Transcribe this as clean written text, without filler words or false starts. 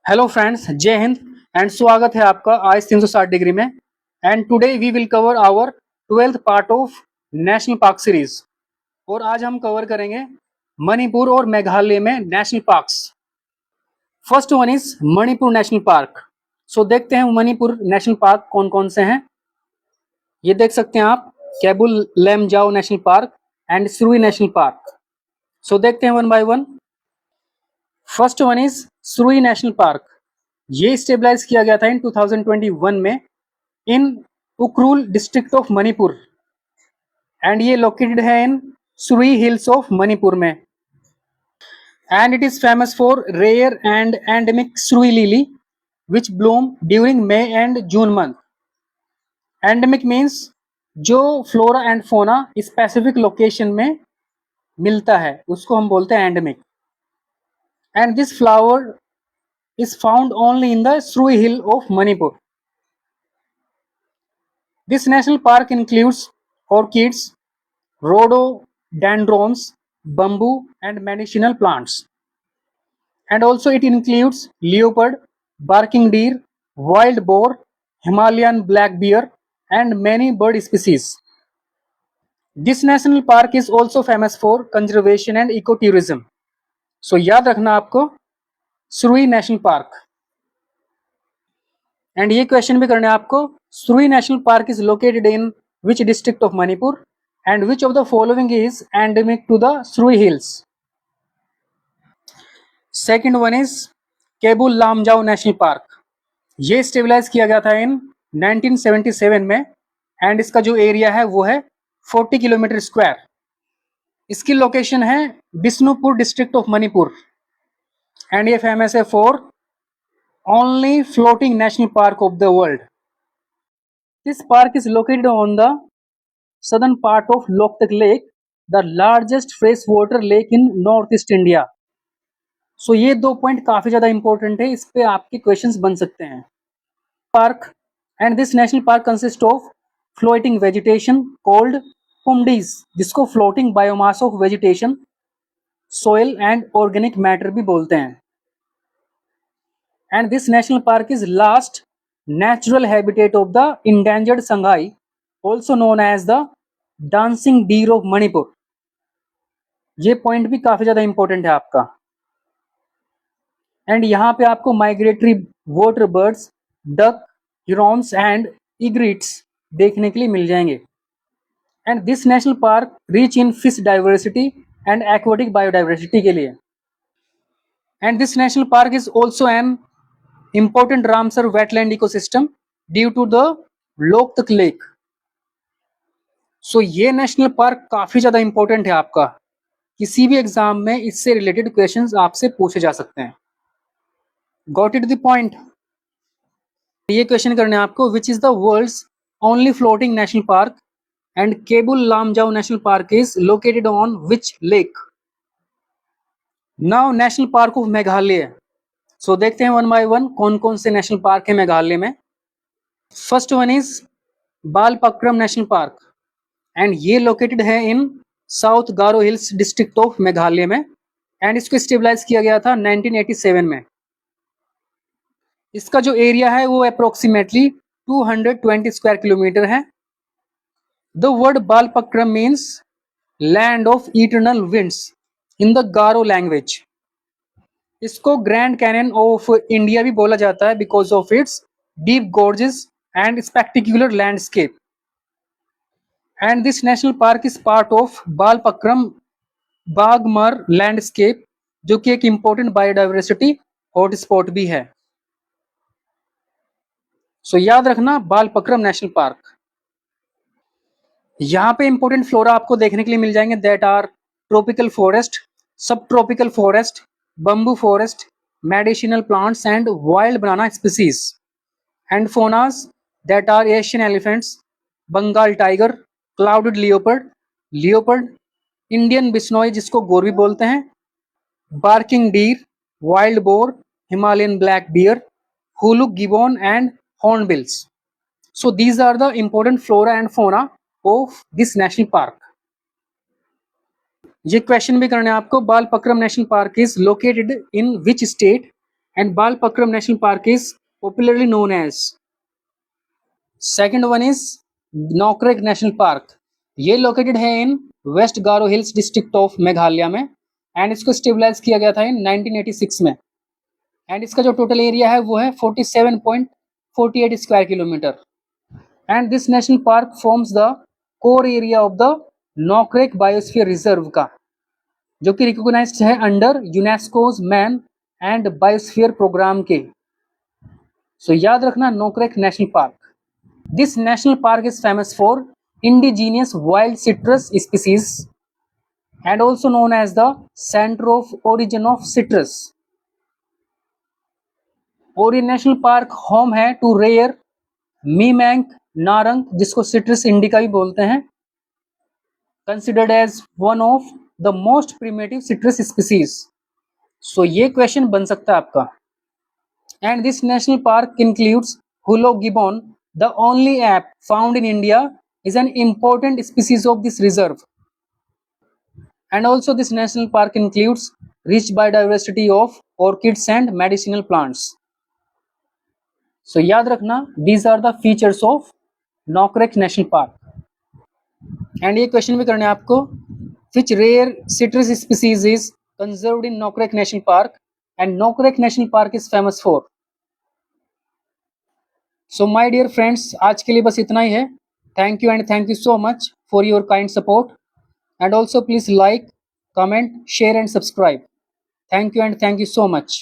Hello friends, जय Hind and स्वागत है आपका आज 360 डिग्री में। And today we will cover our 12th part of national park series. और आज हम कवर करेंगे मणिपुर और मेघालय में national parks. First one is Manipur national park. So देखते हैं मणिपुर नेशनल पार्क कौन कौन से हैं। ये देख सकते हैं आप, Keibul Lamjao national park and Shirui national park. So देखते हैं one by one. First one is Shirui national park. ये स्टेबलाइज किया गया था इन 2021 में in Ukhrul district of Manipur and ये लोकेटेड है in Shirui hills of Manipur में। And it is famous for rare and endemic Shirui lily which bloom during May and June month. Endemic means जो flora and फोना स्पेसिफिक लोकेशन में मिलता है उसको हम बोलते हैं endemic. And this flower is found only in the Surui Hill of Manipur. This national park includes orchids, rhododendrons, bamboo and medicinal plants. And also it includes leopard, barking deer, wild boar, Himalayan black bear and many bird species. This national park is also famous for conservation and ecotourism. So याद रखना आपको Shirui national park. And ये question भी करना है आपको, Shirui national park is located in which district of Manipur and which of the following is endemic to the Shirui hills. Second one is Keibul Lamjao national park. ये stabilise किया गया था इन 1977 में एंड इसका जो एरिया है वो है 40 किलोमीटर स्क्वायर। इसकी लोकेशन है Bishnupur district of Manipur and ये फेमस है for only floating national park of the world. This park is located on the southern part of Loktak Lake, the largest freshwater lake in northeast India. So ये दो point काफी ज्यादा important है, इस पे आपके क्वेश्चंस बन सकते हैं। Park and this national park consist of floating vegetation called phumdis, जिसको floating biomass of vegetation, soil and organic matter भी बोलते हैं। And this national park is last natural habitat of the endangered Sanghai, also known as the dancing deer of Manipur. ये point भी काफी ज्यादा important है आपका। एंड यहाँ पे आपको migratory water birds, duck, herons and egrets देखने के लिए मिल जाएंगे। And this national park rich in fish diversity and aquatic biodiversity के लिए। And this national park is also an important Ramsar wetland ecosystem due to the Loktak Lake. So ये national park काफी ज्यादा इंपॉर्टेंट है आपका, किसी भी exam में इससे रिलेटेड क्वेश्चंस आपसे पूछे जा सकते हैं। Got it the point. ये क्वेश्चन करने आपको, which is the world's only floating national park and Keibul Lamjao national park is located on which lake. Now national park of Meghalaya. So देखते हैं वन बाय वन कौन कौन से नेशनल पार्क है मेघालय में। First one is Balpakram national park and ये located है in south Garo hills district of Meghalaya में एंड इसको स्टेबलाइज किया गया था 1987 में। इसका जो एरिया है वो अप्रोक्सीमेटली 220 स्क्वायर किलोमीटर है। The word Balpakram means land of eternal winds in the Garo language. इसको ग्रैंड कैनन ऑफ इंडिया भी बोला जाता है because of its deep gorges and spectacular landscape. And this national park is part of Balpakram Baghmara landscape, जो कि एक important biodiversity hotspot भी है। सो याद रखना बालपक्रम नेशनल पार्क। यहाँ पे इंपॉर्टेंट फ्लोरा आपको देखने के लिए मिल जाएंगे, दैट आर ट्रॉपिकल फॉरेस्ट, सब tropical forest, bamboo forest, medicinal plants and wild banana species, and faunas that are Asian elephants, Bengal tiger, clouded leopard, Indian bisnoy जिसको गोर भी बोलते हैं, barking deer, wild boar, Himalayan black bear, huluk gibbon and hornbills. So these are the important flora and fauna of this national park. ये question भी करना है आपको, Balphakram national park is located in which state and Balpakram National Park is popularly known as. Second one is Nokrek National Park. ये located है in west Garo hills district of Meghalaya में and इसको stabilise किया गया था इन 1986 में एंड इसका जो टोटल एरिया है वो है 47.48 square kilometre and this national park forms the core area of the Nokrek biosphere reserve का, जो कि रिकॉग्नाइज्ड है under UNESCO's man and biosphere programme के। सो याद रखना Nokrek national park. This national park is famous for indigenous wild citrus species and also known as the center of origin of citrus। और ये नेशनल पार्क होम है to rare Memang Narang, जिसको citrus indica भी बोलते हैं, considered as one of the most primitive citrus species. So ये question बन सकता है आपका। And this national park includes hoolock gibbon, the only ape found in India is an important species of this reserve, and also this national park includes rich biodiversity of orchids and medicinal plants। so याद रखना these are the features of Nokrek National Park। and ये question भी करने आपको, which rare citrus species is conserved in Nokrek National Park and Nokrek National Park is famous for। so my dear friends, आज के लिए बस इतना ही है। Thank you and thank you so much for your kind support, and also please like, comment, share and subscribe। Thank you and thank you so much।